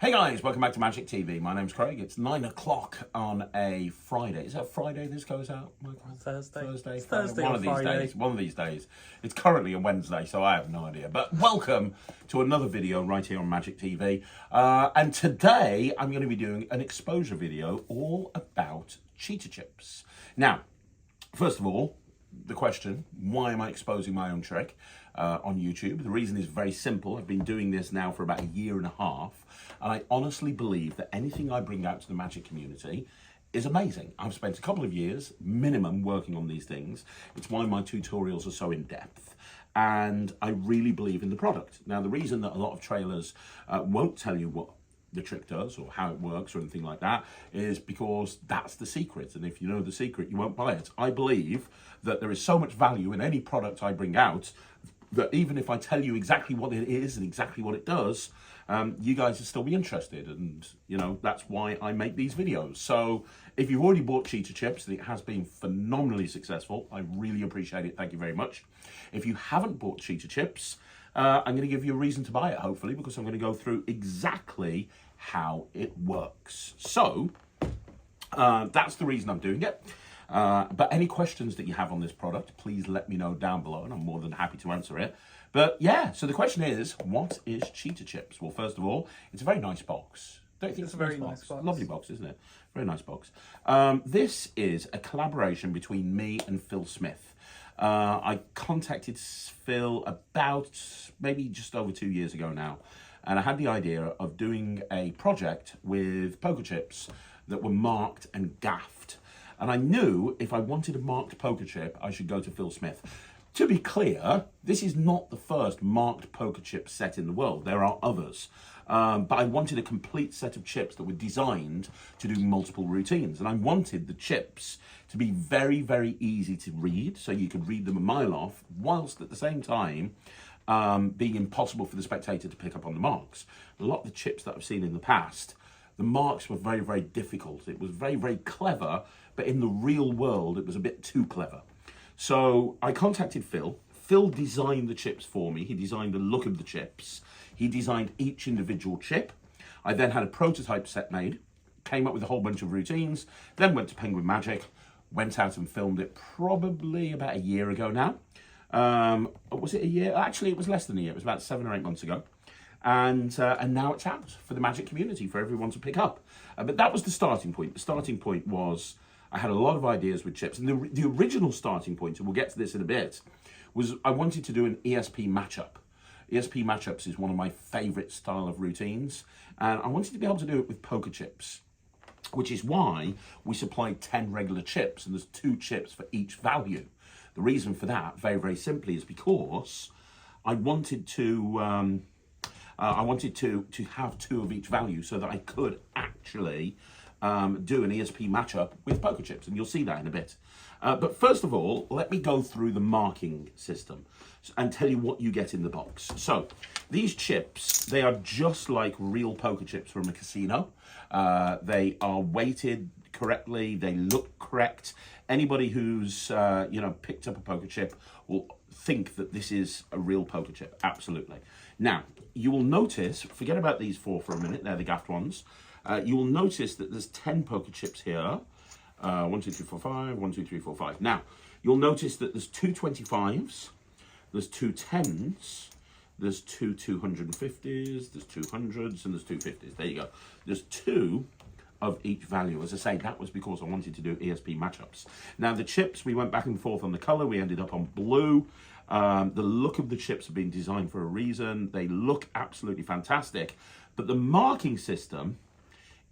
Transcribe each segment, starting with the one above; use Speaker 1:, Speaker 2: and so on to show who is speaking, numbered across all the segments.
Speaker 1: Hey guys, welcome back to Magic TV. My name's Craig. It's 9 o'clock on a Friday. Is that Friday this goes out, Michael?
Speaker 2: Thursday.
Speaker 1: Thursday?
Speaker 2: It's Thursday
Speaker 1: One
Speaker 2: or
Speaker 1: of these
Speaker 2: Friday.
Speaker 1: days. One of these days. It's currently a Wednesday, so I have no idea. But welcome to another video right here on Magic TV. And today I'm going to be doing an exposure video all about cheetah chips. Now, first of all, the question, why am I exposing my own trick on YouTube? The reason is very simple. I've been doing this now for about a year and a half, and I honestly believe that anything I bring out to the Magic community is amazing. I've spent a couple of years minimum working on these things. It's why my tutorials are so in depth, and I really believe in the product. Now, the reason that a lot of trailers won't tell you what the trick does or how it works or anything like that is because that's the secret, and if you know the secret you won't buy it. I believe that there is so much value in any product I bring out that even if I tell you exactly what it is and exactly what it does, you guys will still be interested, and you know that's why I make these videos. So if you've already bought cheetah chips, and it has been phenomenally successful, I really appreciate it, thank you very much. If you haven't bought cheetah chips, I'm going to give you a reason to buy it, hopefully, because I'm going to go through exactly how it works. So that's the reason I'm doing it. But any questions that you have on this product, please let me know down below, and I'm more than happy to answer it. But yeah, so the question is, what is cheetah chips? Well, first of all, it's a very nice box. Don't you think it's a very nice box? Lovely box, isn't it? Very nice box. This is a collaboration between me and Phil Smith. I contacted Phil about maybe just over 2 years ago now, and I had the idea of doing a project with poker chips that were marked and gaffed. And I knew if I wanted a marked poker chip, I should go to Phil Smith. To be clear, this is not the first marked poker chip set in the world. There are others. But I wanted a complete set of chips that were designed to do multiple routines. And I wanted the chips to be very, very easy to read, so you could read them a mile off, whilst at the same time being impossible for the spectator to pick up on the marks. A lot of the chips that I've seen in the past, the marks were very, very difficult. It was very, very clever, but in the real world, it was a bit too clever. So I contacted Phil. Phil designed the chips for me. He designed the look of the chips. He designed each individual chip. I then had a prototype set made, came up with a whole bunch of routines, then went to Penguin Magic, went out and filmed it probably about a year ago now. Was it a year? Actually, it was less than a year. It was about 7 or 8 months ago. And now it's out for the Magic community, for everyone to pick up. But that was the starting point. The starting point was I had a lot of ideas with chips. And the original starting point, and we'll get to this in a bit, was I wanted to do an ESP matchup. ESP matchups is one of my favorite style of routines. And I wanted to be able to do it with poker chips, which is why we supplied 10 regular chips, and there's 2 chips for each value. The reason for that, very, very simply, is because I wanted to have 2 of each value so that I could actually do an ESP matchup with poker chips, and you'll see that in a bit. But first of all, let me go through the marking system and tell you what you get in the box. So these chips, they are just like real poker chips from a casino. They are weighted correctly, they look correct. Anybody who's picked up a poker chip will think that this is a real poker chip, absolutely. Now, you will notice, forget about these 4 for a minute, they're the gaffed ones. You will notice that there's 10 poker chips here. 1, 2, 3, 4, 5, 1, 2, 3, 4, 5. Now, you'll notice that there's 2 25s, there's 2 10s, there's 2 250s, there's 2 100s, and there's 2 50s. There you go. There's 2 of each value. As I say, that was because I wanted to do ESP matchups. Now, the chips, we went back and forth on the color. We ended up on blue. The look of the chips have been designed for a reason. They look absolutely fantastic. But the marking system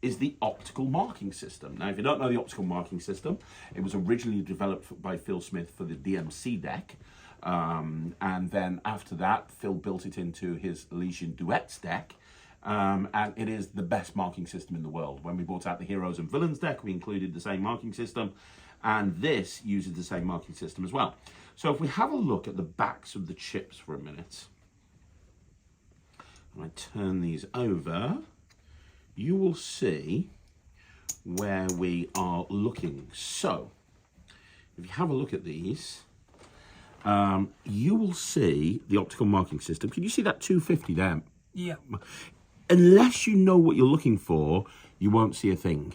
Speaker 1: is the optical marking system. Now, if you don't know the optical marking system, it was originally developed by Phil Smith for the DMC deck. And then after that, Phil built it into his Elysian Duets deck. And it is the best marking system in the world. When we brought out the Heroes and Villains deck, we included the same marking system. And this uses the same marking system as well. So if we have a look at the backs of the chips for a minute, and I turn these over, you will see where we are looking. So if you have a look at these, you will see the optical marking system. Can you see that 250 there?
Speaker 2: Yeah.
Speaker 1: unless you know what you're looking for, you won't see a thing.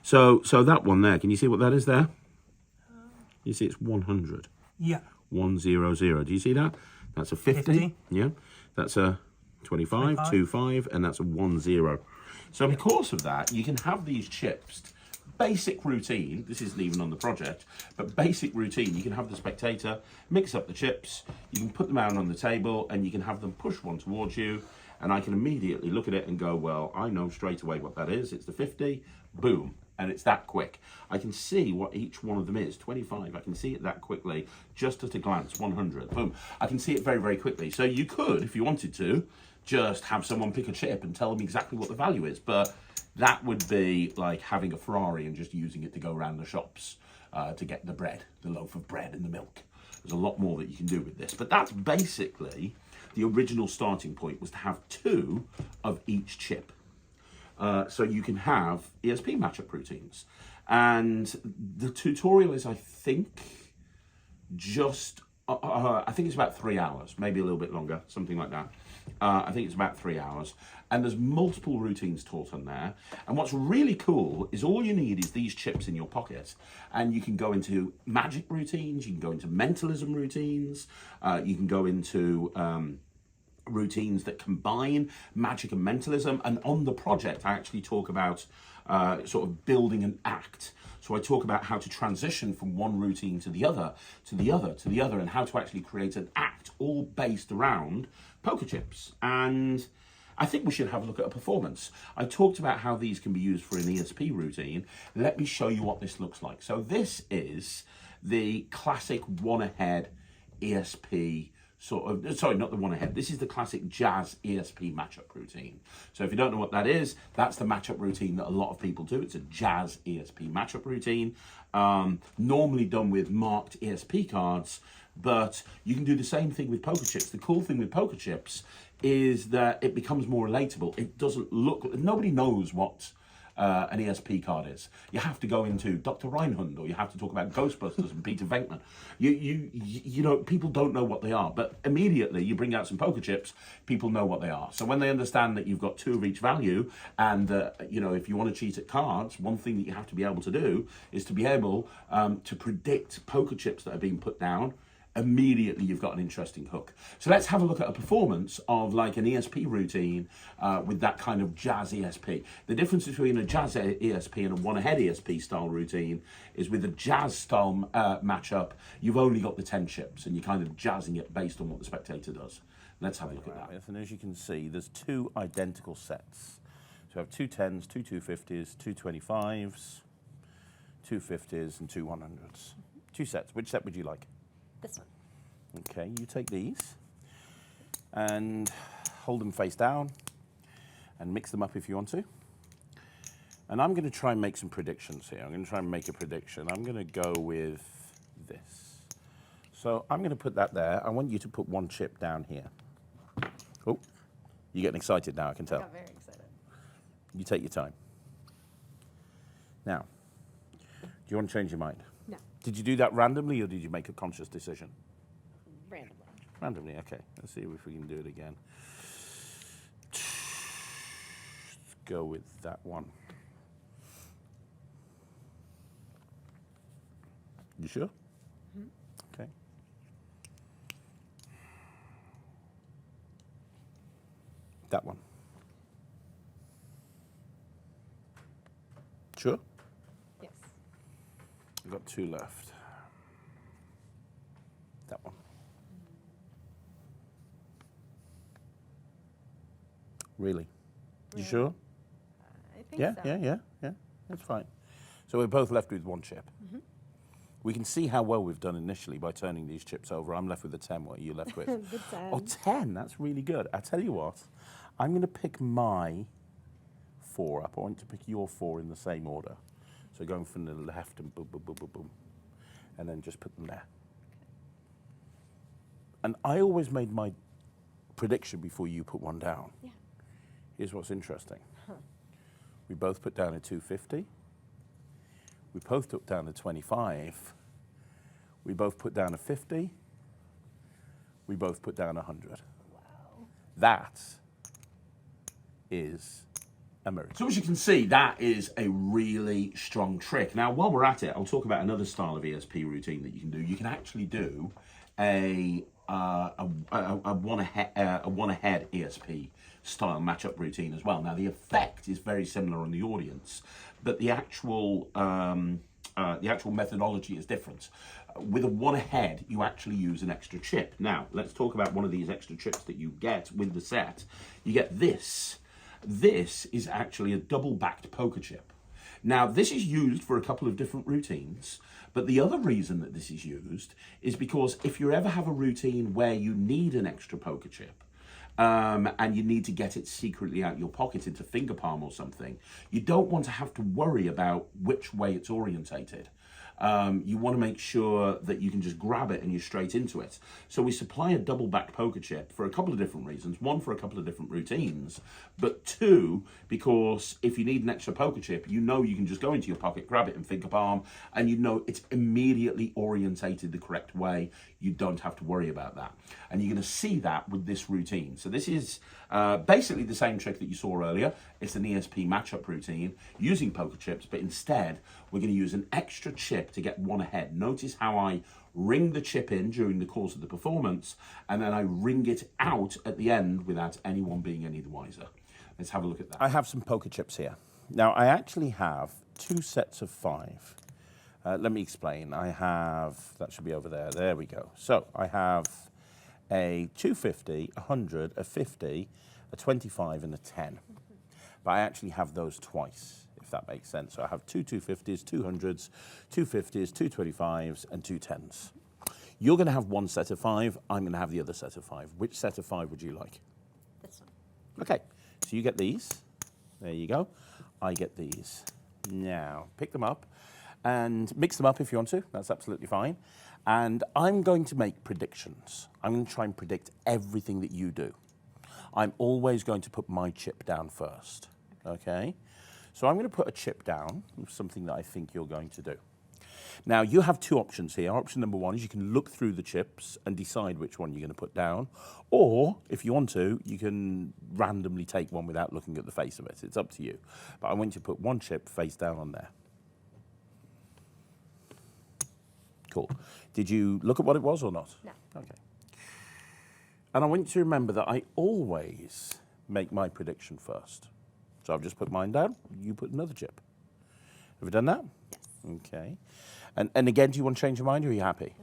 Speaker 1: So that one there, can you see what that is there? You see it's 100.
Speaker 2: Yeah.
Speaker 1: 100. Do you see that? That's a 50. Yeah. That's a 25, 25, and that's a 10. So because of that, you can have these chips, basic routine, this isn't even on the project, but basic routine, you can have the spectator mix up the chips, you can put them out on the table, and you can have them push one towards you, and I can immediately look at it and go, well, I know straight away what that is. It's the 50, boom, and it's that quick. I can see what each one of them is. 25, I can see it that quickly, just at a glance. 100, boom. I can see it very, very quickly. So you could, if you wanted to, just have someone pick a chip and tell them exactly what the value is, but that would be like having a Ferrari and just using it to go around the shops to get the bread, the loaf of bread and the milk. There's a lot more that you can do with this, but that's basically the original starting point, was to have 2 of each chip. So you can have ESP matchup routines. And the tutorial is, I think, just, I think it's about 3 hours, maybe a little bit longer, something like that. I think it's about 3 hours. And there's multiple routines taught on there. And what's really cool is all you need is these chips in your pocket. And you can go into magic routines, you can go into mentalism routines, you can go into routines that combine magic and mentalism. And on the project, I actually talk about sort of building an act. So I talk about how to transition from one routine to the other, to the other, to the other, and how to actually create an act, all based around poker chips. And I think we should have a look at a performance. I talked about how these can be used for an ESP routine. Let me show you what this looks like. So this is the classic one ahead ESP sorry, not the one ahead. This is the classic jazz ESP matchup routine. So if you don't know what that is, that's the matchup routine that a lot of people do. It's a jazz ESP matchup routine, normally done with marked ESP cards, but you can do the same thing with poker chips. The cool thing with poker chips is that it becomes more relatable. It doesn't look, nobody knows what an ESP card is. You have to go into Dr. Reinhund, or you have to talk about Ghostbusters and Peter Venkman. You know, people don't know what they are, but immediately you bring out some poker chips, people know what they are. So when they understand that you've got 2 of each value, and you know, if you want to cheat at cards, one thing that you have to be able to do is to be able to predict poker chips that are being put down. Immediately you've got an interesting hook. So let's have a look at a performance of like an ESP routine with that kind of jazz ESP. The difference between a jazz ESP and a one ahead ESP style routine is with a jazz style matchup, you've only got the 10 chips and you're kind of jazzing it based on what the spectator does. Let's have a look at that. And as you can see, there's 2 identical sets. So we have 2 10s, 2 250s, 2 25s, 2 50s and 2 100s. 2 sets. Which set would you like?
Speaker 3: This one.
Speaker 1: Okay, you take these and hold them face down and mix them up if you want to. And I'm going to try and make some predictions here. I'm going to try and make a prediction. I'm going to go with this. So I'm going to put that there. I want you to put 1 chip down here. Oh, you're getting excited now, I can tell.
Speaker 3: I got very excited.
Speaker 1: You take your time. Now, do you want to change your mind?
Speaker 3: No.
Speaker 1: Did you do that randomly, or did you make a conscious decision?
Speaker 3: Randomly.
Speaker 1: Randomly, okay. Let's see if we can do it again. Let's go with that one. You sure? Mm-hmm. Okay. That one. Sure?
Speaker 3: Yes.
Speaker 1: I've got 2 left. That one. Really? You sure?
Speaker 3: I think so.
Speaker 1: Yeah. That's fine. So we're both left with 1 chip. Mm-hmm. We can see how well we've done initially by turning these chips over. I'm left with a 10. What are you left with?
Speaker 3: The 10.
Speaker 1: Oh, 10. That's really good. I tell you what, I'm going to pick my 4 up. I want to pick your 4 in the same order. So going from the left and boom, boom, boom, boom, boom. And then just put them there. And I always made my prediction before you put one down.
Speaker 3: Yeah.
Speaker 1: Here's what's interesting. Huh. We both put down a 250. We both put down a 25. We both put down a 50. We both put down 100.
Speaker 3: Wow.
Speaker 1: That
Speaker 2: is a miracle.
Speaker 1: So as you can see, that is a really strong trick. Now, while we're at it, I'll talk about another style of ESP routine that you can do. You can actually do a one ahead ESP style matchup routine as well. Now, the effect is very similar on the audience, but the actual methodology is different. With a one ahead, you actually use an extra chip. Now, let's talk about one of these extra chips that you get with the set. You get this. This is actually a double-backed poker chip. Now, this is used for a couple of different routines, but the other reason that this is used is because if you ever have a routine where you need an extra poker chip, and you need to get it secretly out your pocket into finger palm or something, you don't want to have to worry about which way it's orientated. You want to make sure that you can just grab it and you're straight into it. So we supply a double-backed poker chip for a couple of different reasons. One, for a couple of different routines, but two, because if you need an extra poker chip, you know you can just go into your pocket, grab it in finger palm, and you know it's immediately orientated the correct way. You don't have to worry about that. And you're going to see that with this routine. So this is basically the same trick that you saw earlier. It's an ESP matchup routine using poker chips, but instead we're going to use an extra chip to get one ahead. Notice how I ring the chip in during the course of the performance, and then I ring it out at the end without anyone being any the wiser. Let's have a look at that.
Speaker 2: I have some poker chips here. Now, I actually have 2 sets of 5. Let me explain. I have, that should be over there. There we go. So I have a 250, a 100, a 50, a 25, and a 10. But I actually have those twice, if that makes sense. So I have 2 250s, 2 100s, 2 50s, 2 25s, and 2 10s. You're going to have 1 set of 5. I'm going to have the other set of 5. Which set of 5 would you like?
Speaker 3: This one.
Speaker 2: Okay, so you get these. There you go. I get these. Now, pick them up and mix them up if you want to. That's absolutely fine. And I'm going to make predictions. I'm going to try and predict everything that you do. I'm always going to put my chip down first, okay? So I'm going to put a chip down, something that I think you're going to do. Now, you have 2 options here. Option number 1 is you can look through the chips and decide which one you're going to put down. Or, if you want to, you can randomly take one without looking at the face of it. It's up to you. But I want you to put one chip face down on there. Cool. Did you look at what it was or not?
Speaker 3: No.
Speaker 2: Okay. And I want you to remember that I always make my prediction first. So I've just put mine down. You put another chip. Have you done that?
Speaker 3: Yes.
Speaker 2: Okay. And again, do you want to change your mind or are you happy?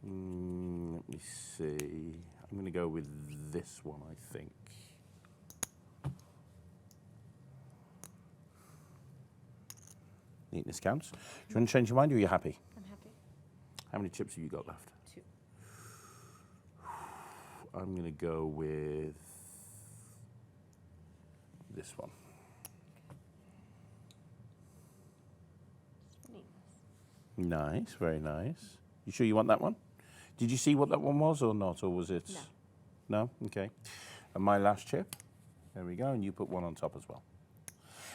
Speaker 3: No, I'm happy.
Speaker 2: Let me see. I'm going to go with this one, I think. Neatness counts. Do you want to change your mind or are you happy?
Speaker 3: I'm happy.
Speaker 2: How many chips have you got left?
Speaker 3: 2.
Speaker 2: I'm going to go with this one. Nice, very nice. You sure you want that one? Did you see what that one was or not, or was it?
Speaker 3: No.
Speaker 2: No? Okay. And my last chip. There we go, and you put one on top as well.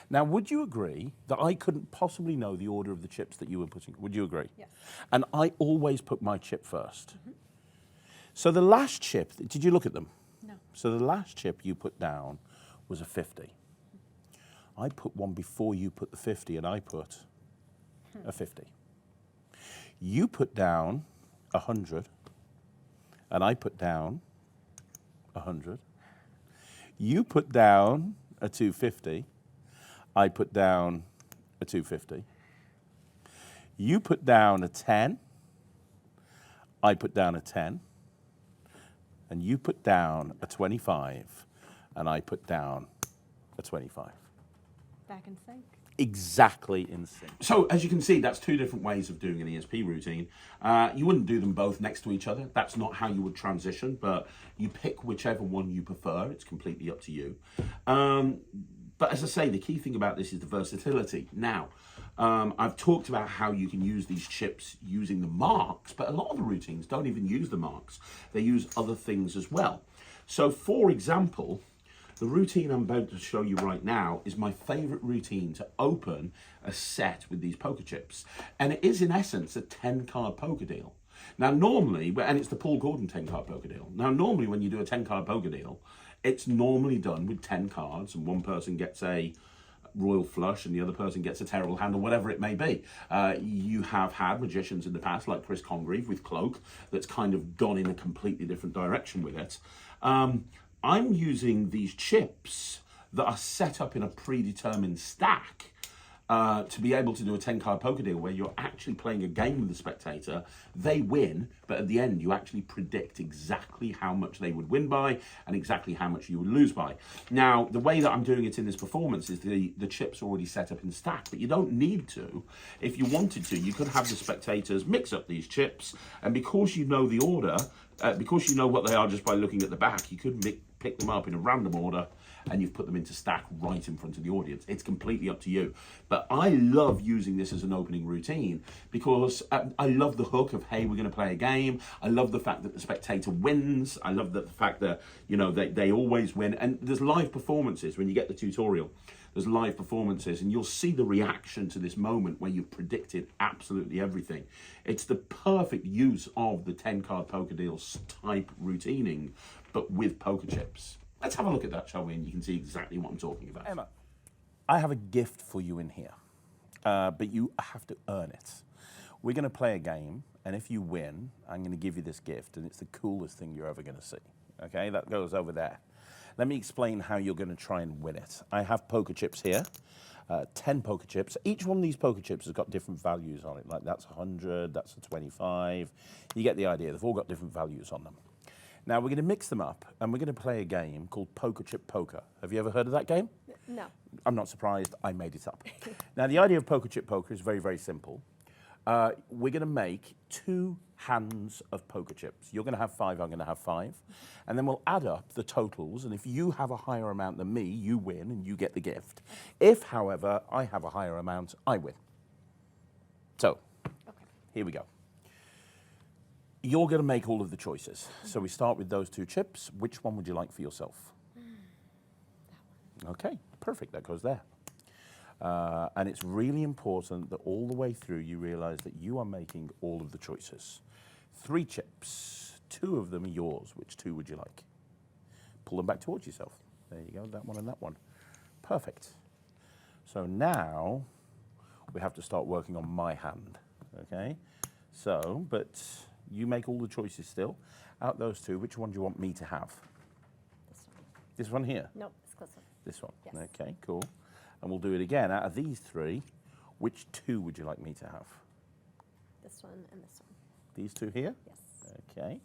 Speaker 2: Now, would you agree that I couldn't possibly know the order of the chips that you were putting? Would you agree?
Speaker 3: Yes.
Speaker 2: And I always put my chip first. So the last chip, did you look at them?
Speaker 3: No.
Speaker 2: So the last chip you put down was a 50. I put one before you put the 50, and I put a 50. You put down 100, and I put down 100. You put down a 250. I put down a 250. You put down a 10. I put down a 10. And you put down a 25. And I put down a 25.
Speaker 3: Back in sync.
Speaker 2: Exactly in sync.
Speaker 1: So, as you can see, that's 2 different ways of doing an ESP routine. You wouldn't do them both next to each other. That's not how you would transition, but you pick whichever one you prefer. It's completely up to you. But as I say, the key thing about this is the versatility. Now, I've talked about how you can use these chips using the marks, but a lot of the routines don't even use the marks. They use other things as well. So, for example, the routine I'm about to show you right now is my favorite routine to open a set with these poker chips. And it is, in essence, a 10-card poker deal. Now, normally, and it's the Paul Gordon 10-card poker deal. Now, normally when you do a 10-card poker deal, It's normally done with 10 cards, and one person gets a royal flush and the other person gets a terrible hand, or whatever it may be. You have had magicians in the past, like Chris Congreve with Cloak, that's kind of gone in a completely different direction with it. I'm using these chips that are set up in a predetermined stack to be able to do a 10-card poker deal where you're actually playing a game with the spectator. They win, but at the end you actually predict exactly how much they would win by and exactly how much you would lose by. Now, the way that I'm doing it in this performance is the chips are already set up in stack, but you don't need to. If you wanted to, you could have the spectators mix up these chips, and because you know the order, because you know what they are just by looking at the back, you could pick them up in a random order, and you've put them into stack right in front of the audience. It's completely up to you. But I love using this as an opening routine because I love the hook of, hey, we're going to play a game. I love the fact that the spectator wins. I love the fact that, you know, they always win. And there's live performances when you get the tutorial. There's live performances, and you'll see the reaction to this moment where you've predicted absolutely everything. It's the perfect use of the 10-card poker deals type routining, but with poker chips. Let's have a look at that, shall we? And you can see exactly what I'm talking about.
Speaker 2: Emma, I have a gift for you in here, but you have to earn it. We're going to play a game, and if you win, I'm going to give you this gift, and it's the coolest thing you're ever going to see. Okay, that goes over there. Let me explain how you're going to try and win it. I have poker chips here, 10 poker chips. Each one of these poker chips has got different values on it. Like that's 100, that's a 25. You get the idea. They've all got different values on them. Now, we're going to mix them up, and we're going to play a game called Poker Chip Poker. Have you ever heard of that game?
Speaker 3: No.
Speaker 2: I'm not surprised. I made it up. Now, the idea of Poker Chip Poker is very, very simple. We're going to make 2 hands of poker chips. You're going to have 5, I'm going to have 5. And then we'll add up the totals, and if you have a higher amount than me, you win, and you get the gift. If, however, I have a higher amount, I win. So, here we go. You're going to make all of the choices. So we start with those 2 chips. Which one would you like for yourself?
Speaker 3: That one.
Speaker 2: Okay, perfect. That goes there. And it's really important that all the way through you realize that you are making all of the choices. 3 chips. 2 of them are yours. Which 2 would you like? Pull them back towards yourself. There you go, that one and that one. Perfect. So now we have to start working on my hand. Okay? So, but you make all the choices still. Out those 2, which one do you want me to have?
Speaker 3: This one.
Speaker 2: This one here?
Speaker 3: Nope, it's closer.
Speaker 2: This one?
Speaker 3: Yes.
Speaker 2: Okay, cool. And we'll do it again. Out of these 3, which 2 would you like me to have?
Speaker 3: This one and this one.
Speaker 2: These 2 here?
Speaker 3: Yes.
Speaker 2: Okay,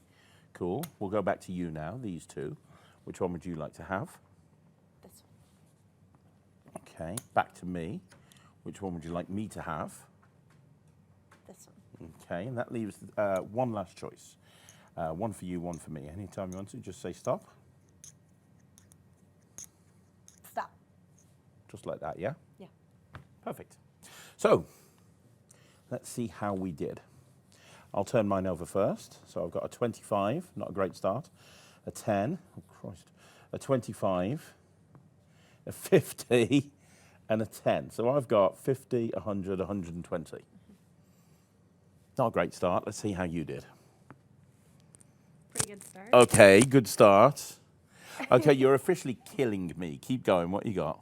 Speaker 2: cool. We'll go back to you now, these 2. Which one would you like to have?
Speaker 3: This one.
Speaker 2: Okay, back to me. Which one would you like me to have?
Speaker 3: This one.
Speaker 2: Okay, and that leaves one last choice. One for you, one for me. Anytime you want to, just say stop.
Speaker 3: Stop.
Speaker 2: Just like that, yeah?
Speaker 3: Yeah.
Speaker 2: Perfect. So, let's see how we did. I'll turn mine over first. So I've got a 25, not a great start, a 10, oh Christ, a 25, a 50, and a 10. So I've got 50, 100, 120. Not a great start. Let's see how you did.
Speaker 3: Pretty good start.
Speaker 2: Okay, good start. Okay, you're officially killing me. Keep going. What you got?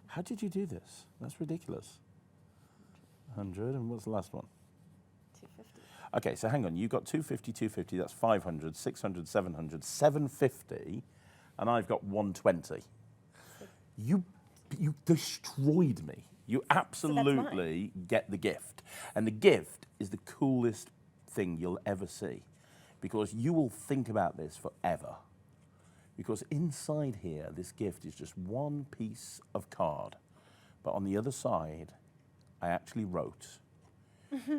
Speaker 2: How did you do this? That's ridiculous. 100, and what's the last one?
Speaker 3: 250.
Speaker 2: Okay, so hang on. You got 250, 250. That's 500, 600, 700, 750, and I've got 120. You destroyed me. You absolutely get the gift. And the gift is the coolest thing you'll ever see, because you will think about this forever. Because inside here, this gift is just one piece of card. But on the other side, I actually wrote,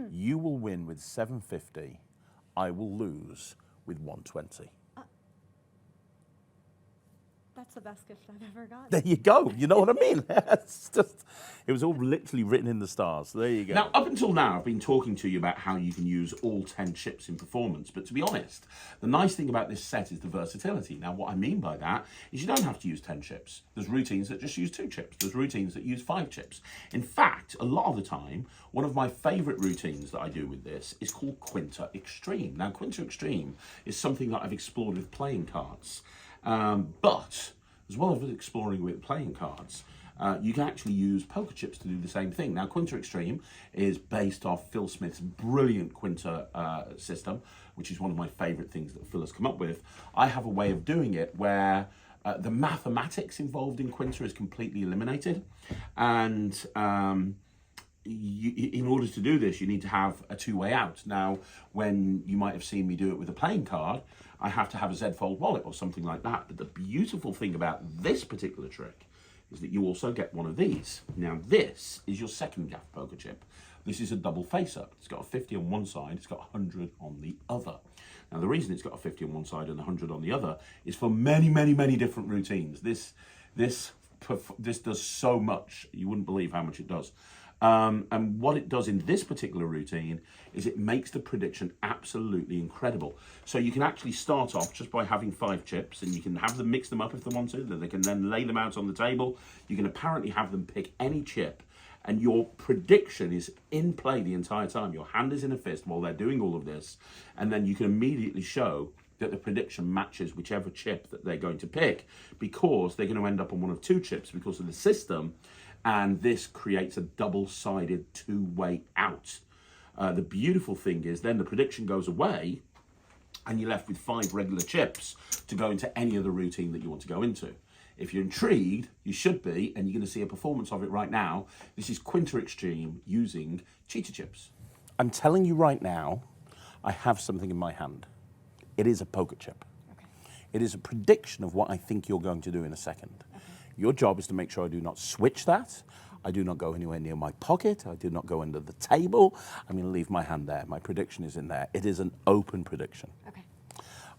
Speaker 2: you will win with 750, I will lose with 120.
Speaker 3: That's the best gift I've ever gotten.
Speaker 2: There you go. You know what I mean? It's just, it was all literally written in the stars. There you go.
Speaker 1: Now, up until now, I've been talking to you about how you can use all 10 chips in performance. But to be honest, the nice thing about this set is the versatility. Now, what I mean by that is you don't have to use 10 chips. There's routines that just use 2 chips. There's routines that use 5 chips. In fact, a lot of the time, one of my favorite routines that I do with this is called Quinta Extreme. Now, Quinta Extreme is something that I've explored with playing cards. But as well as exploring with playing cards, you can actually use poker chips to do the same thing. Now, Quinter Extreme is based off Phil Smith's brilliant Quinter system, which is one of my favourite things that Phil has come up with. I have a way of doing it where the mathematics involved in Quinter is completely eliminated. And in order to do this, you need to have a two-way out. Now, when you might have seen me do it with a playing card, I have to have a Z-Fold wallet or something like that. But the beautiful thing about this particular trick is that you also get one of these. Now, this is your second gaff poker chip. This is a double face-up. It's got a 50 on one side, it's got 100 on the other. Now, the reason it's got a 50 on one side and 100 on the other is for many, many, many different routines. This does so much, you wouldn't believe how much it does. And what it does in this particular routine is it makes the prediction absolutely incredible. So you can actually start off just by having 5 chips, and you can have them mix them up if they want to. They can then lay them out on the table. You can apparently have them pick any chip, and your prediction is in play the entire time. Your hand is in a fist while they're doing all of this, and then you can immediately show that the prediction matches whichever chip that they're going to pick, because they're going to end up on one of 2 chips because of the system. And this creates a double-sided two-way out. The beautiful thing is then the prediction goes away and you're left with 5 regular chips to go into any other routine that you want to go into. If you're intrigued, you should be, and you're going to see a performance of it right now. This is Quinter Extreme using cheetah chips.
Speaker 2: I'm telling you right now, I have something in my hand. It is a poker chip.
Speaker 3: Okay.
Speaker 2: It is a prediction of what I think you're going to do in a second. Okay. Your job is to make sure I do not switch that. I do not go anywhere near my pocket. I do not go under the table. I'm going to leave my hand there. My prediction is in there. It is an open prediction.
Speaker 3: Okay.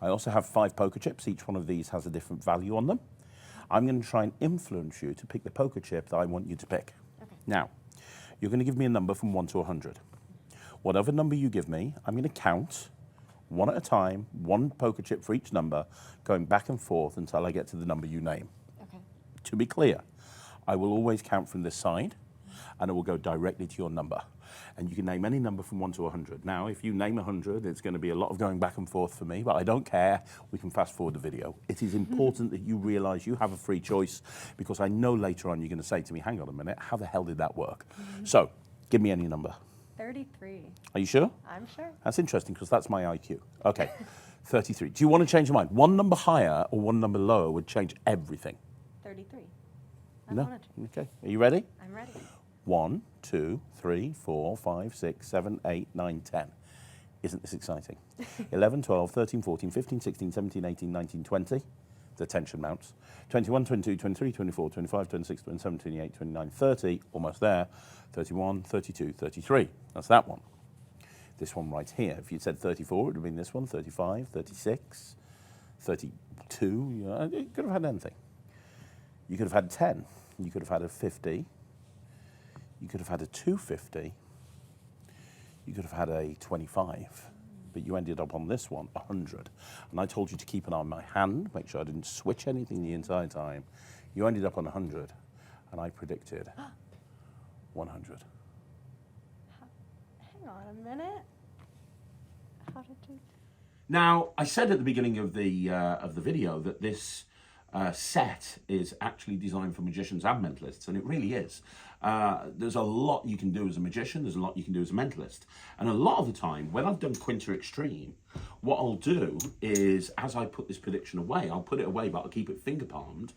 Speaker 2: I also have 5 poker chips. Each one of these has a different value on them. I'm going to try and influence you to pick the poker chip that I want you to pick.
Speaker 3: Okay.
Speaker 2: Now, you're going to give me a number from 1 to 100. Whatever number you give me, I'm going to count one at a time, 1 poker chip for each number, going back and forth until I get to the number you name.
Speaker 3: Okay.
Speaker 2: To be clear, I will always count from this side, and it will go directly to your number. And you can name any number from 1 to 100. Now, if you name 100, it's going to be a lot of going back and forth for me, but I don't care. We can fast forward the video. It is important that you realize you have a free choice, because I know later on you're going to say to me, hang on a minute, how the hell did that work? So, give me any number.
Speaker 3: 33.
Speaker 2: Are you sure?
Speaker 3: I'm sure.
Speaker 2: That's interesting, because that's my IQ. Okay, 33. Do you want to change your mind? One number higher or one number lower would change everything.
Speaker 3: 33. I
Speaker 2: No?
Speaker 3: wanna change.
Speaker 2: Okay. Are you ready?
Speaker 3: I'm ready.
Speaker 2: 1, 2, 3, 4, 5, 6, 7, 8, 9, 10. Isn't this exciting? 11, 12, 13, 14, 15, 16, 17, 18, 19, 20. The tension mounts. 21, 22, 23, 24, 25, 26, 27, 28, 29, 30. Almost there. 31, 32, 33. That's that one. This one right here. If you'd said 34, it would have been this one. 35, 36, 32. You could have had anything. You could have had 10. You could have had a 50. You could have had a 250. You could have had a 25. But you ended up on this one, 100. And I told you to keep an eye on my hand, make sure I didn't switch anything the entire time. You ended up on 100, and I predicted 100.
Speaker 3: Hang on a minute. How did you?
Speaker 1: Now, I said at the beginning of the video that this set is actually designed for magicians and mentalists, and it really is. There's a lot you can do as a magician, there's a lot you can do as a mentalist. And a lot of the time, when I've done Quinter Extreme, what I'll do is, as I put this prediction away, I'll put it away, but I'll keep it finger palmed,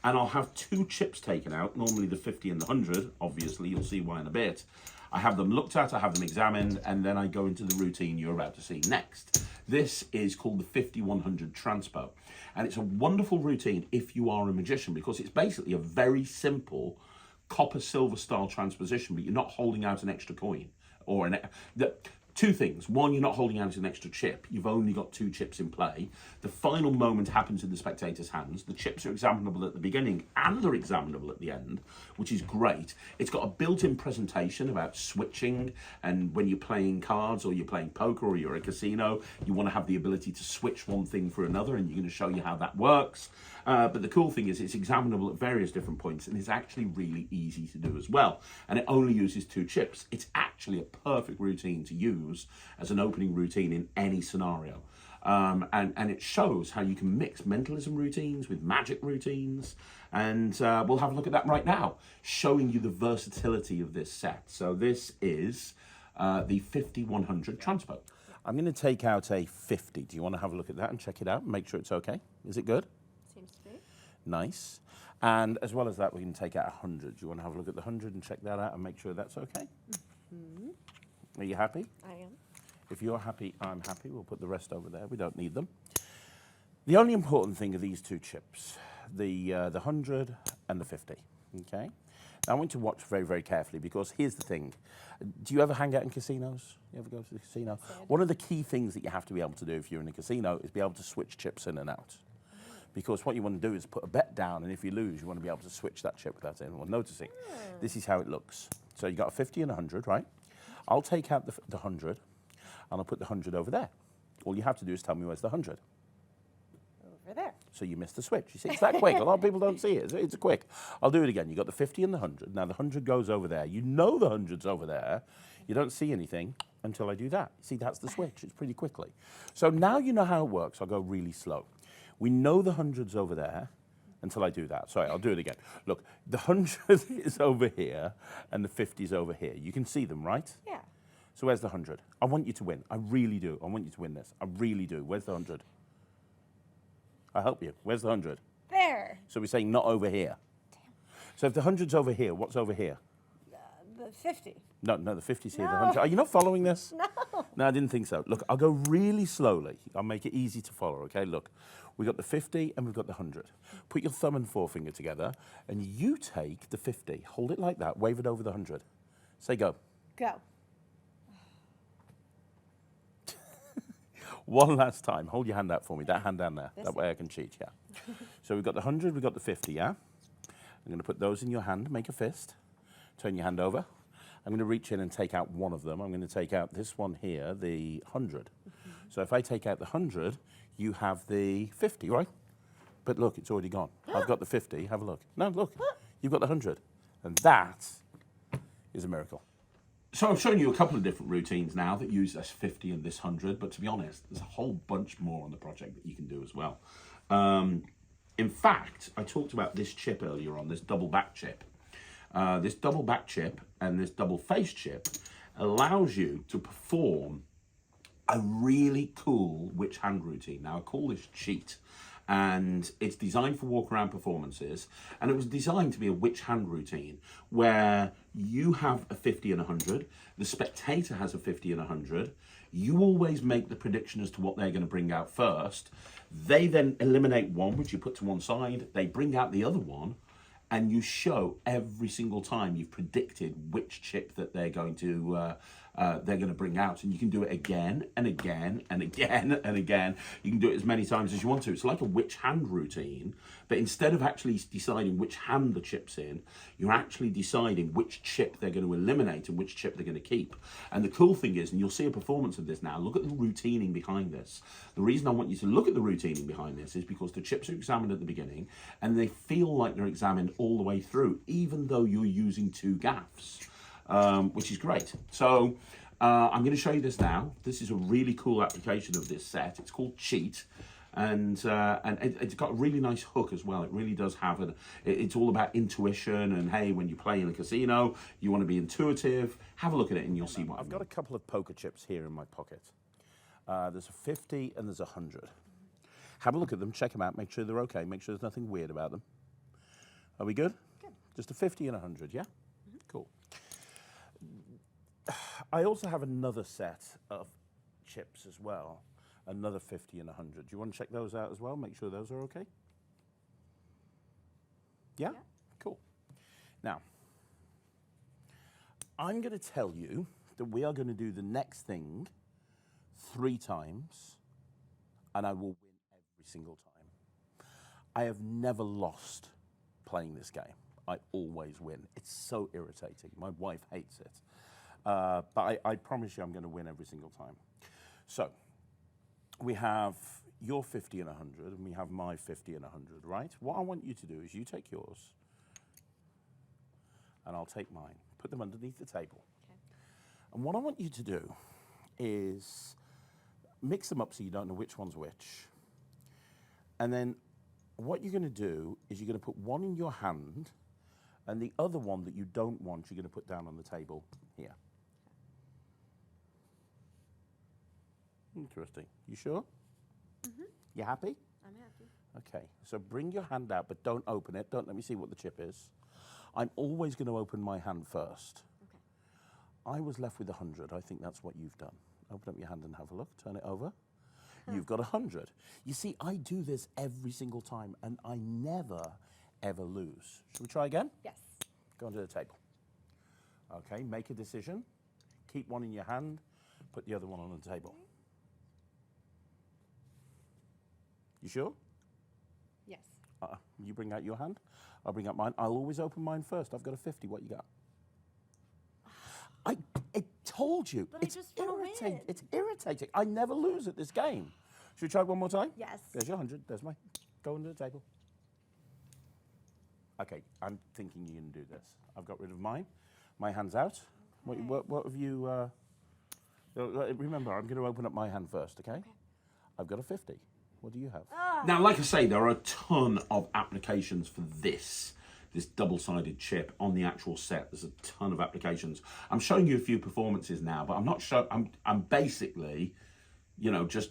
Speaker 1: and I'll have 2 chips taken out, normally the 50 and the 100, obviously, you'll see why in a bit. I have them looked at, I have them examined, and then I go into the routine you're about to see next. This is called the 50-100 transpo. And it's a wonderful routine if you are a magician, because it's basically a very simple copper-silver style transposition, but you're not holding out an extra coin. Or two things. One, you're not holding out an extra chip. You've only got 2 chips in play. The final moment happens in the spectator's hands. The chips are examinable at the beginning and they're examinable at the end, which is great. It's got a built-in presentation about switching, and when you're playing cards or you're playing poker or you're at a casino, you want to have the ability to switch one thing for another, and you're going to show you how that works. But the cool thing is it's examinable at various different points, and it's actually really easy to do as well. And it only uses 2 chips. It's actually a perfect routine to use as an opening routine in any scenario. and it shows how you can mix mentalism routines with magic routines. And we'll have a look at that right now, showing you the versatility of this set. So this is the 50-100 transpo.
Speaker 2: I'm going to take out a 50. Do you want to have a look at that and check it out and make sure it's okay? Is it good?
Speaker 3: Seems to be.
Speaker 2: Nice. And as well as that, we can take out 100. Do you want to have a look at the 100 and check that out and make sure that's okay? Are you happy?
Speaker 3: I am.
Speaker 2: If you're happy, I'm happy. We'll put the rest over there. We don't need them. The only important thing are these two chips, the 100 and the 50, okay? Now, I want you to watch very, very carefully because here's the thing. Do you ever hang out in casinos? You ever go to the casino? One of the key things that you have to be able to do if you're in a casino is be able to switch chips in and out. Because what you want to do is put a bet down, and if you lose, you want to be able to switch that chip without anyone noticing. This is how it looks. So you got a 50 and a 100, right? I'll take out the 100, and I'll put the 100 over there. All you have to do is tell me where's the 100.
Speaker 3: Over there.
Speaker 2: So you missed the switch. You see, it's that quick. A lot of people don't see it. It's quick. I'll do it again. You got the 50 and the 100. Now the 100 goes over there. You know the 100's over there. You don't see anything until I do that. See, that's the switch. It's pretty quickly. So now you know how it works. I'll go really slow. We know the 100's over there until I do that. Sorry, I'll do it again. Look, the 100 is over here and the 50's over here. You can see them, right?
Speaker 3: Yeah.
Speaker 2: So where's the 100? I want you to win. I really do. I want you to win this. I really do. Where's the 100? I'll help you. Where's the 100?
Speaker 3: There.
Speaker 2: So we're saying not over here.
Speaker 3: Damn.
Speaker 2: So if the 100's over here, what's over here?
Speaker 3: The 50.
Speaker 2: No, the 50's here.
Speaker 3: No.
Speaker 2: The 100. Are you not following this?
Speaker 3: No.
Speaker 2: No, I didn't think so. Look, I'll go really slowly. I'll make it easy to follow, okay? Look, we've got the 50 and we've got the 100. Put your thumb and forefinger together and you take the 50. Hold it like that. Wave it over the 100. Say go.
Speaker 3: Go.
Speaker 2: One last time. Hold your hand out for me. That hand down there.
Speaker 3: This
Speaker 2: That way I can cheat, yeah. So we've got the 100, we've got the 50, yeah? I'm going to put those in your hand, make a fist. Turn your hand over. I'm going to reach in and take out one of them. I'm going to take out this one here, the 100. So if I take out the 100, you have the 50, right? But look, it's already gone. I've got the 50. Have a look. No, look. You've got the 100. And that is a miracle.
Speaker 1: So I've shown you a couple of different routines now that use this 50 and this 100, but to be honest, there's a whole bunch more on the project that you can do as well. In fact, I talked about this chip earlier on, this double back chip. This double back chip and this double face chip allows you to perform a really cool witch hand routine. Now I call this cheat, and it's designed for walk around performances, and it was designed to be a witch hand routine where you have a 50 and 100, the spectator has a 50 and 100, you always make the prediction as to what they're going to bring out first, they then eliminate one which you put to one side, they bring out the other one, and you show every single time you've predicted which chip that they're going to bring out, and you can do it again and again and again and again. You can do it as many times as you want to. It's like a witch hand routine, but instead of actually deciding which hand the chip's in, you're actually deciding which chip they're going to eliminate and which chip they're going to keep. And the cool thing is, and you'll see a performance of this now, look at the routining behind this. The reason I want you to look at the routining behind this is because the chips are examined at the beginning and they feel like they're examined all the way through, even though you're using two gaffs, which is great. So I'm going to show you this now. This is a really cool application of this set. It's called Cheat, and it's got a really nice hook as well. It really does have it's all about intuition, and hey, when you play in a casino, you want to be intuitive. Have a look at it and you'll see what
Speaker 2: I've got a couple of poker chips here in my pocket. There's a 50 and there's a 100. Have a look at them, check them out, make sure they're okay, make sure there's nothing weird about them. Are we good?
Speaker 3: Good.
Speaker 2: Just a 50 and a 100, yeah? Cool. I also have another set of chips as well, another 50 and 100. Do you want to check those out as well? Make sure those are okay? Yeah?
Speaker 3: Yeah.
Speaker 2: Cool. Now, I'm going to tell you that we are going to do the next thing 3 times, and I will win every single time. I have never lost playing this game. I always win. It's so irritating. My wife hates it. But I promise you I'm going to win every single time. So, we have your 50 and 100, and we have my 50 and 100, right? What I want you to do is you take yours, and I'll take mine. Put them underneath the table.
Speaker 3: Okay.
Speaker 2: And what I want you to do is mix them up so you don't know which one's which. And then what you're going to do is you're going to put one in your hand, and the other one that you don't want, you're going to put down on the table here. Interesting. You sure?
Speaker 3: Mm-hmm.
Speaker 2: You happy?
Speaker 3: I'm happy.
Speaker 2: Okay, so bring your hand out, but don't open it. Don't let me see what the chip is. I'm always going to open my hand first.
Speaker 3: Okay.
Speaker 2: I was left with 100. I think that's what you've done. Open up your hand and have a look. Turn it over. You've got 100. You see, I do this every single time, and I never, ever lose. Should we try again?
Speaker 3: Yes.
Speaker 2: Go onto the table. Okay, make a decision. Keep one in your hand. Put the other one on the table. You sure?
Speaker 3: Yes.
Speaker 2: You bring out your hand. I'll bring out mine. I'll always open mine first. I've got a 50. What you got? I told you.
Speaker 3: But I just wanna win.
Speaker 2: It's irritating. I never lose at this game. Should we try one more time?
Speaker 3: Yes.
Speaker 2: There's your 100. There's mine. Go under the table. Okay, I'm thinking you can do this. I've got rid of mine. My hand's out.
Speaker 3: Okay.
Speaker 2: What have you... remember, I'm going to open up my hand first, okay? I've got a 50. What do you have?
Speaker 1: Now, like I say, there are a ton of applications for this double-sided chip on the actual set. There's a ton of applications. I'm showing you a few performances now, but I'm not showing. I'm basically, you know, there's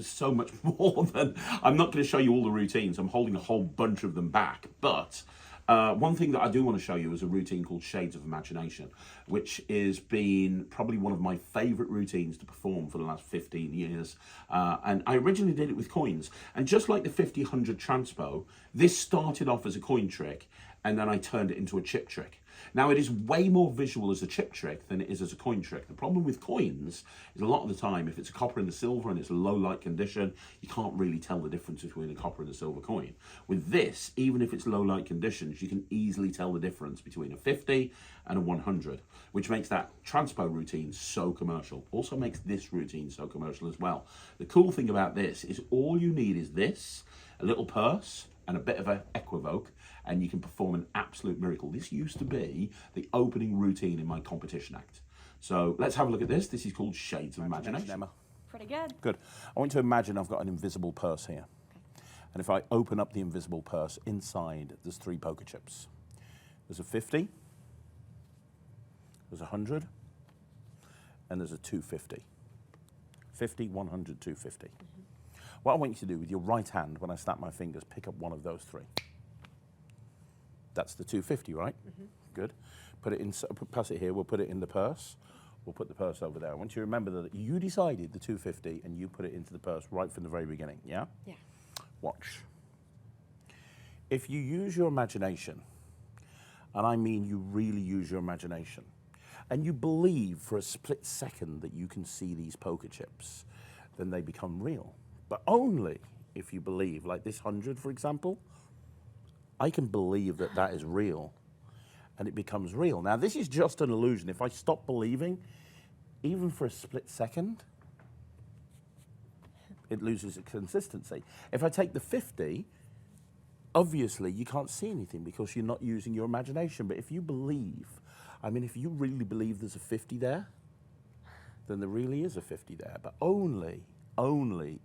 Speaker 1: so much more than. I'm not going to show you all the routines. I'm holding a whole bunch of them back, but. One thing that I do want to show you is a routine called Shades of Imagination, which has been probably one of my favourite routines to perform for the last 15 years. And I originally did it with coins. And just like the 50-100 transpo, this started off as a coin trick, and then I turned it into a chip trick. Now, it is way more visual as a chip trick than it is as a coin trick. The problem with coins is a lot of the time, if it's a copper and a silver and it's a low light condition, you can't really tell the difference between a copper and a silver coin. With this, even if it's low light conditions, you can easily tell the difference between a 50 and a 100, which makes that transpo routine so commercial. Also makes this routine so commercial as well. The cool thing about this is all you need is this, a little purse, and a bit of an equivoke, and you can perform an absolute miracle. This used to be the opening routine in my competition act. So let's have a look at this. This is called Shades of Imagination.
Speaker 2: Emma.
Speaker 3: Pretty good.
Speaker 2: Good. I want you to imagine I've got an invisible purse here.
Speaker 3: Okay.
Speaker 2: And if I open up the invisible purse, inside there's 3 poker chips. There's a 50, there's a 100, and there's a 250. 50, 100, 250. What I want you to do with your right hand, when I snap my fingers, pick up one of those 3. That's the 250, right? Good. Put it in, pass it here, we'll put it in the purse. We'll put the purse over there. I want you to remember that you decided the 250 and you put it into the purse right from the very beginning, yeah?
Speaker 3: Yeah.
Speaker 2: Watch. If you use your imagination, and I mean you really use your imagination, and you believe for a split second that you can see these poker chips, then they become real. But only if you believe, like this 100, for example, I can believe that that is real, and it becomes real. Now, this is just an illusion. If I stop believing, even for a split second, it loses its consistency. If I take the 50, obviously you can't see anything because you're not using your imagination. But if you believe, I mean, if you really believe there's a 50 there, then there really is a 50 there, but only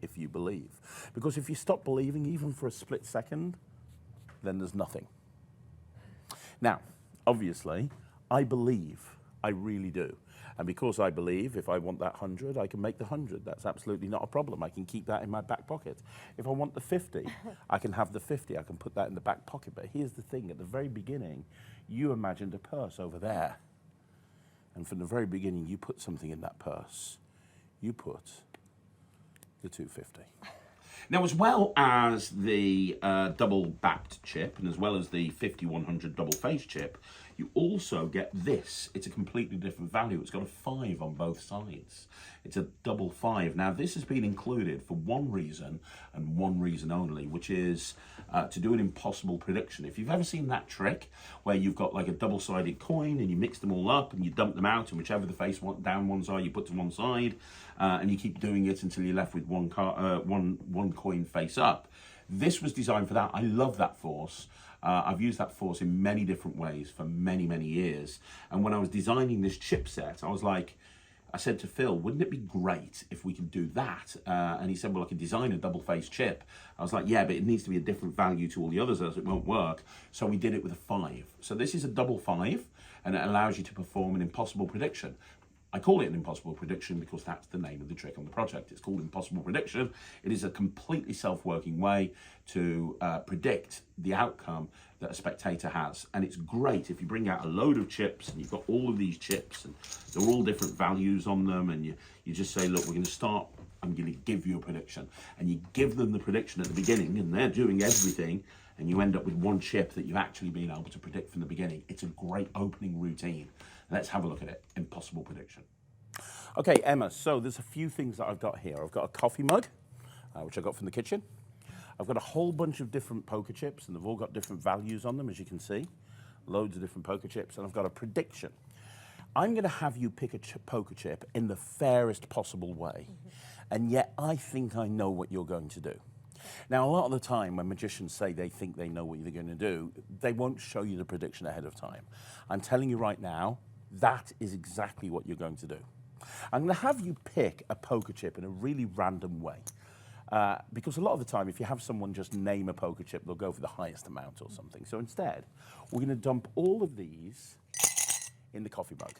Speaker 2: if you believe. Because if you stop believing even for a split second, then there's nothing. Now, obviously, I believe, I really do. And because I believe, if I want that 100, I can make the 100. That's absolutely not a problem. I can keep that in my back pocket. If I want the 50, I can have the 50. I can put that in the back pocket. But here's the thing, at the very beginning, you imagined a purse over there. And from the very beginning, you put something in that purse. You put the 250.
Speaker 1: Now, as well as the double-backed chip, and as well as the 50-100 double-face chip, you also get this. It's a completely different value. It's got a 5 on both sides. It's a double 5. Now, this has been included for one reason, and one reason only, which is to do an impossible prediction. If you've ever seen that trick, where you've got like a double-sided coin, and you mix them all up, and you dump them out, and whichever the face down ones are, you put to one side, and you keep doing it until you're left with one coin face up. This was designed for that. I love that force. I've used that force in many different ways for many, many years. And when I was designing this chipset, I was like, I said to Phil, wouldn't it be great if we could do that? And he said, well, I could design a double-faced chip. I was like, yeah, but it needs to be a different value to all the others, else it won't work. So we did it with a 5. So this is a double 5, and it allows you to perform an impossible prediction. I call it an impossible prediction because that's the name of the trick on the project. It's called impossible prediction. It is a completely self-working way to predict the outcome that a spectator has. And it's great if you bring out a load of chips and you've got all of these chips and they're all different values on them, and you just say, look, we're going to start, I'm going to give you a prediction. And you give them the prediction at the beginning and they're doing everything, and you end up with one chip that you've actually been able to predict from the beginning. It's a great opening routine. Let's have a look at it. Impossible prediction.
Speaker 2: Okay, Emma, so there's a few things that I've got here. I've got a coffee mug, which I got from the kitchen. I've got a whole bunch of different poker chips, and they've all got different values on them, as you can see. Loads of different poker chips, and I've got a prediction. I'm going to have you pick a poker chip in the fairest possible way, and yet I think I know what you're going to do. Now, a lot of the time when magicians say they think they know what you're going to do, they won't show you the prediction ahead of time. I'm telling you right now, that is exactly what you're going to do. I'm going to have you pick a poker chip in a really random way. Because a lot of the time, if you have someone just name a poker chip, they'll go for the highest amount or something. So instead, we're going to dump all of these in the coffee mug.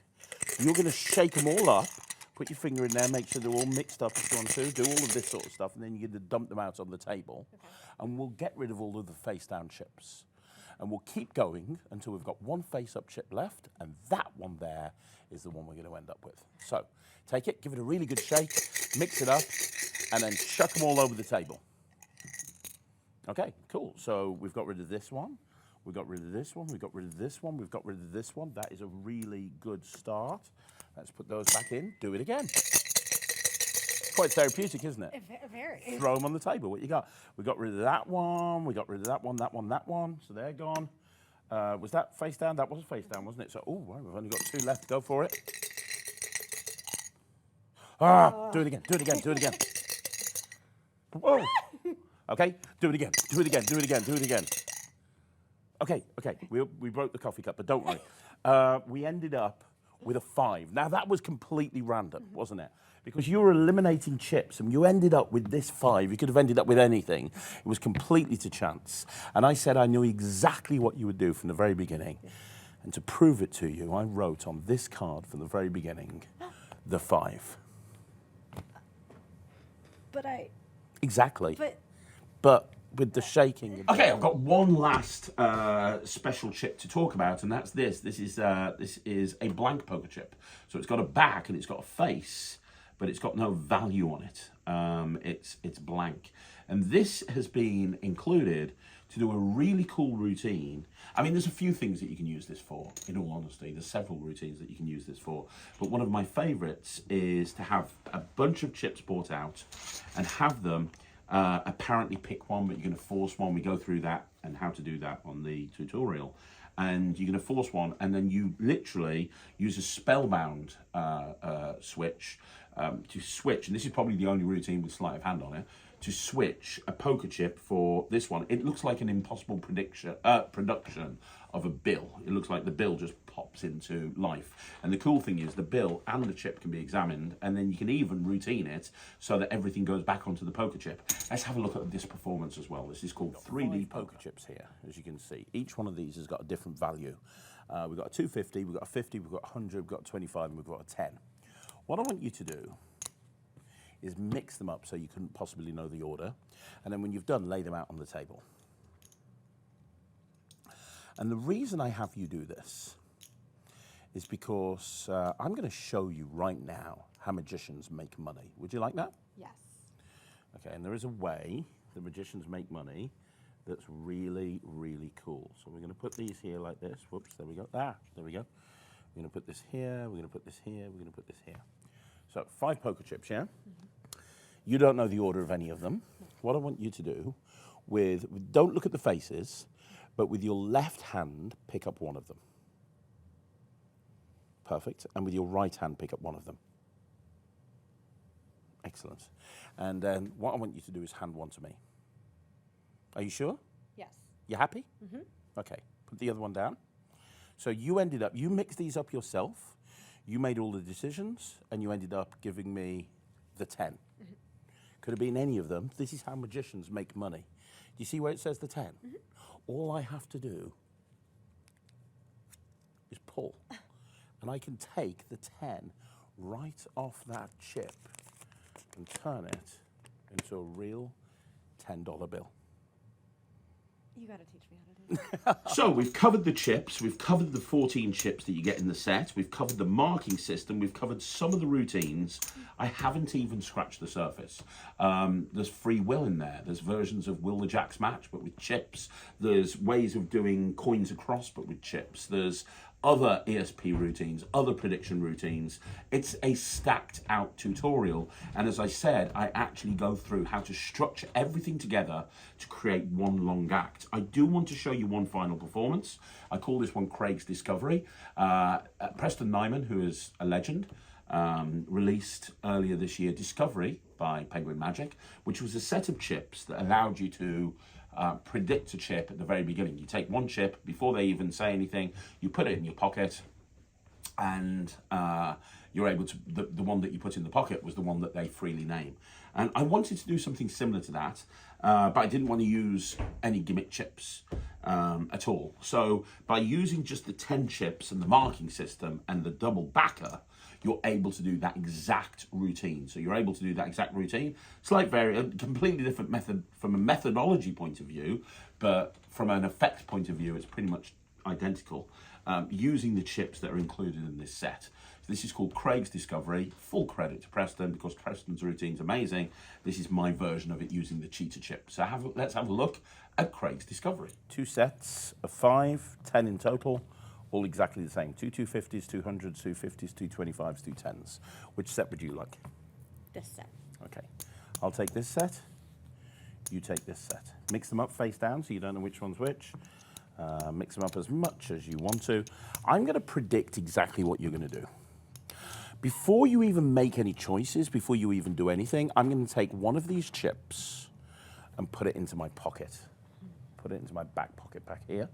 Speaker 2: You're going to shake them all up, put your finger in there, make sure they're all mixed up if you want to, do all of this sort of stuff, and then you're going to dump them out on the table. Okay. And we'll get rid of all of the face-down chips. And we'll keep going until we've got one face-up chip left, and that one there is the one we're going to end up with. So take it, give it a really good shake, mix it up, and then chuck them all over the table. Okay, cool. So we've got rid of this one, we got rid of this one, we got rid of this one, we've got rid of this one. That is a really good start. Let's put those back in, do it again. Quite therapeutic, isn't it?
Speaker 3: Very.
Speaker 2: Throw them on the table. What you got? We got rid of that one. We got rid of that one, that one, that one. So they're gone. Was that face down? That was face down, wasn't it? So, oh, well, we've only got 2 left. Go for it. Do it again. Do it again. Do it again. Whoa. Okay. Do it again. Do it again. Do it again. Do it again. Okay. Okay. We broke the coffee cup, but don't worry. We ended up with a 5. Now that was completely random, wasn't it? Because you were eliminating chips and you ended up with this 5. You could have ended up with anything. It was completely to chance. And I said I knew exactly what you would do from the very beginning. And to prove it to you, I wrote on this card from the very beginning, the 5.
Speaker 3: But
Speaker 2: Exactly. But with the shaking.
Speaker 1: Okay, I've got one last special chip to talk about, and that's this. This is a blank poker chip. So it's got a back and it's got a face, but it's got no value on it. It's blank. And this has been included to do a really cool routine. I mean, there's a few things that you can use this for, in all honesty. There's several routines that you can use this for. But one of my favorites is to have a bunch of chips brought out and have them apparently pick one, but you're going to force one. We go through that and how to do that on the tutorial. And you're going to force one, and then you literally use a spellbound switch to switch, and this is probably the only routine with sleight of hand on it, to switch a poker chip for this one. It looks like an impossible production of a bill. It looks like the bill just pops into life. And the cool thing is the bill and the chip can be examined, and then you can even routine it so that everything goes back onto the poker chip. Let's have a look at this performance as well. This is called 3D
Speaker 2: poker chips here, as you can see. Each one of these has got a different value. We've got a 250, we've got a 50, we've got a 100, we've got a 25, and we've got a 10. What I want you to do is mix them up so you couldn't possibly know the order. And then when you've done, lay them out on the table. And the reason I have you do this is because I'm going to show you right now how magicians make money. Would you like that?
Speaker 3: Yes.
Speaker 2: Okay, and there is a way the magicians make money that's really, really cool. So we're going to put these here like this. Whoops, there we go. There we go. We're going to put this here, we're going to put this here, we're going to put this here. So 5 poker chips, yeah? Mm-hmm. You don't know the order of any of them. No. What I want you to do don't look at the faces, but with your left hand, pick up one of them. Perfect. And with your right hand, pick up one of them. Excellent. And then what I want you to do is hand one to me. Are you sure?
Speaker 3: Yes.
Speaker 2: You happy?
Speaker 3: Mm-hmm.
Speaker 2: Okay. Put the other one down. So you mixed these up yourself. You made all the decisions, and you ended up giving me the 10. Could have been any of them. This is how magicians make money. Do you see where it says the 10? All I have to do is pull, and I can take the 10 right off that chip and turn it into a real $10 bill.
Speaker 3: You gotta teach me how to do that.
Speaker 1: So we've covered the chips, we've covered the 14 chips that you get in the set, we've covered the marking system, we've covered some of the routines. I haven't even scratched the surface. There's free will in there. There's versions of Will the Jacks Match, but with chips. There's ways of doing coins across, but with chips. There's other ESP routines, other prediction routines. It's a stacked out tutorial. And as I said, I actually go through how to structure everything together to create one long act. I do want to show you one final performance. I call this one Craig's Discovery. Preston Nyman, who is a legend, released earlier this year Discovery by Penguin Magic, which was a set of chips that allowed you to predict a chip at the very beginning. You take one chip before they even say anything, you put it in your pocket, and you're able to, the one that you put in the pocket was the one that they freely name. And I wanted to do something similar to that, but I didn't want to use any gimmick chips at all. So by using just the 10 chips and the marking system and the double backer, you're able to do that exact routine. So you're able to do that exact routine. Slight a completely different method from a methodology point of view, but from an effect point of view, it's pretty much identical, using the chips that are included in this set. So this is called Craig's Discovery. Full credit to Preston, because Preston's routine's amazing. This is my version of it using the cheater chip. So let's have a look at Craig's Discovery. 2 sets of 5, 10 in total. All exactly the same. 2 250s, 200s, 250s, 225s, 210s. Which set would you like?
Speaker 3: This set.
Speaker 2: Okay. I'll take this set. You take this set. Mix them up face down so you don't know which one's which. Mix them up as much as you want to. I'm going to predict exactly what you're going to do. Before you even make any choices, before you even do anything, I'm going to take one of these chips and put it into my pocket. Put it into my back pocket back here.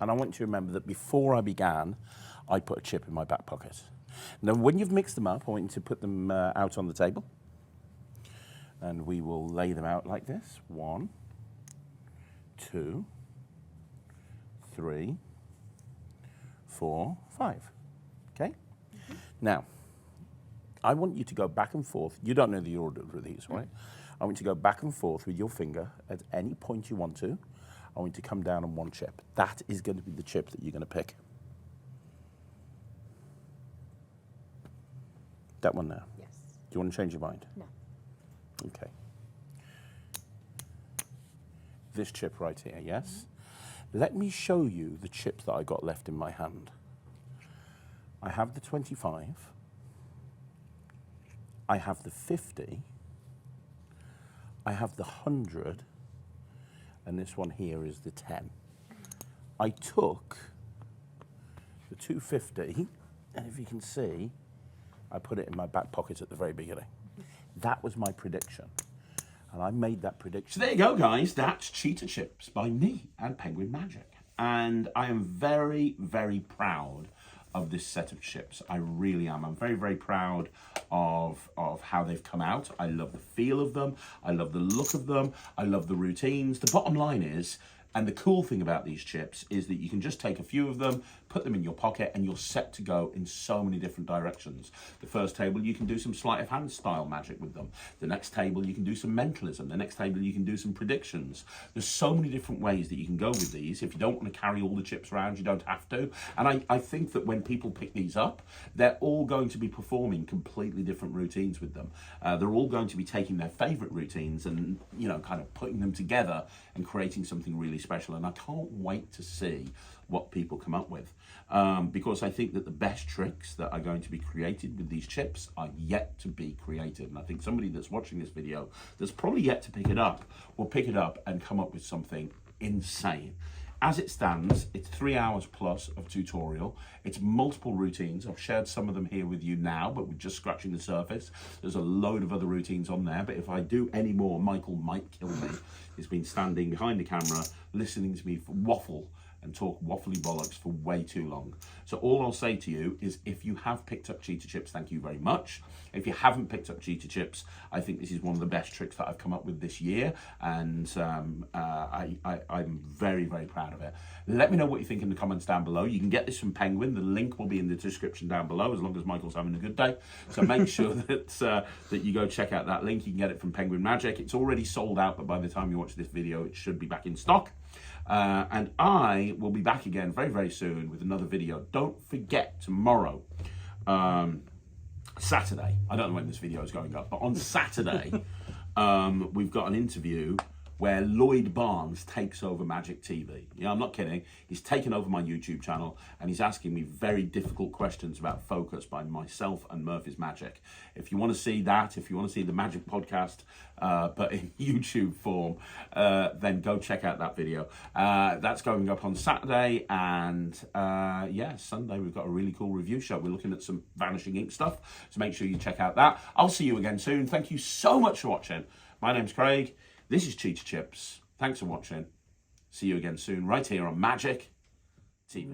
Speaker 2: And I want you to remember that before I began, I put a chip in my back pocket. Now, when you've mixed them up, I want you to put them out on the table. And we will lay them out like this. 1, 2, 3, 4, 5. Okay? Now, I want you to go back and forth. You don't know the order of these, right? I want you to go back and forth with your finger at any point you want to. I want you to come down on one chip. That is going to be the chip that you're going to pick. That one now?
Speaker 3: Yes.
Speaker 2: Do you want to change your mind?
Speaker 3: No.
Speaker 2: Okay. This chip right here, yes? Let me show you the chips that I got left in my hand. I have the 25. I have the 50. I have the 100. And this one here is the 10. I took the 250, and if you can see, I put it in my back pocket at the very beginning. That was my prediction. And I made that prediction.
Speaker 1: So there you go, guys. That's Cheater Chips by me and Penguin Magic. And I am very, very proud of this set of chips. I really am. I'm very, very proud of how they've come out. I love the feel of them. I love the look of them. I love the routines. The bottom line is, and the cool thing about these chips is that you can just take a few of them, put them in your pocket, and you're set to go in so many different directions. The first table, you can do some sleight of hand style magic with them. The next table, you can do some mentalism. The next table, you can do some predictions. There's so many different ways that you can go with these. If you don't want to carry all the chips around, you don't have to. And I think that when people pick these up, they're all going to be performing completely different routines with them. They're all going to be taking their favorite routines and, you know, kind of putting them together and creating something really special. And I can't wait to see what people come up with, because I think that the best tricks that are going to be created with these chips are yet to be created. And I think somebody that's watching this video that's probably yet to pick it up will pick it up and come up with something insane. As it stands, it's 3 hours plus of tutorial. It's multiple routines. I've shared some of them here with you now, but we're just scratching the surface. There's a load of other routines on there, but if I do any more, Michael might kill me. He's been standing behind the camera, listening to me waffle and talk waffly bollocks for way too long. So all I'll say to you is, if you have picked up cheetah chips, thank you very much. If you haven't picked up cheetah chips, I think this is one of the best tricks that I've come up with this year, and I'm very, very proud of it. Let me know what you think in the comments down below. You can get this from Penguin. The link will be in the description down below, as long as Michael's having a good day. So make sure that you go check out that link. You can get it from Penguin Magic. It's already sold out, but by the time you watch this video, it should be back in stock. And I will be back again very, very soon with another video. Don't forget, tomorrow, Saturday, I don't know when this video is going up, but on Saturday, we've got an interview where Lloyd Barnes takes over Magic TV. Yeah, I'm not kidding. He's taken over my YouTube channel, and he's asking me very difficult questions about focus by myself and Murphy's Magic. If you want to see that, if you want to see the Magic podcast, but in YouTube form, then go check out that video. That's going up on Saturday, and yeah, Sunday we've got a really cool review show. We're looking at some Vanishing Ink stuff, so make sure you check out that. I'll see you again soon. Thank you so much for watching. My name's Craig. This is Cheetah Chips. Thanks for watching. See you again soon, right here on Magic TV.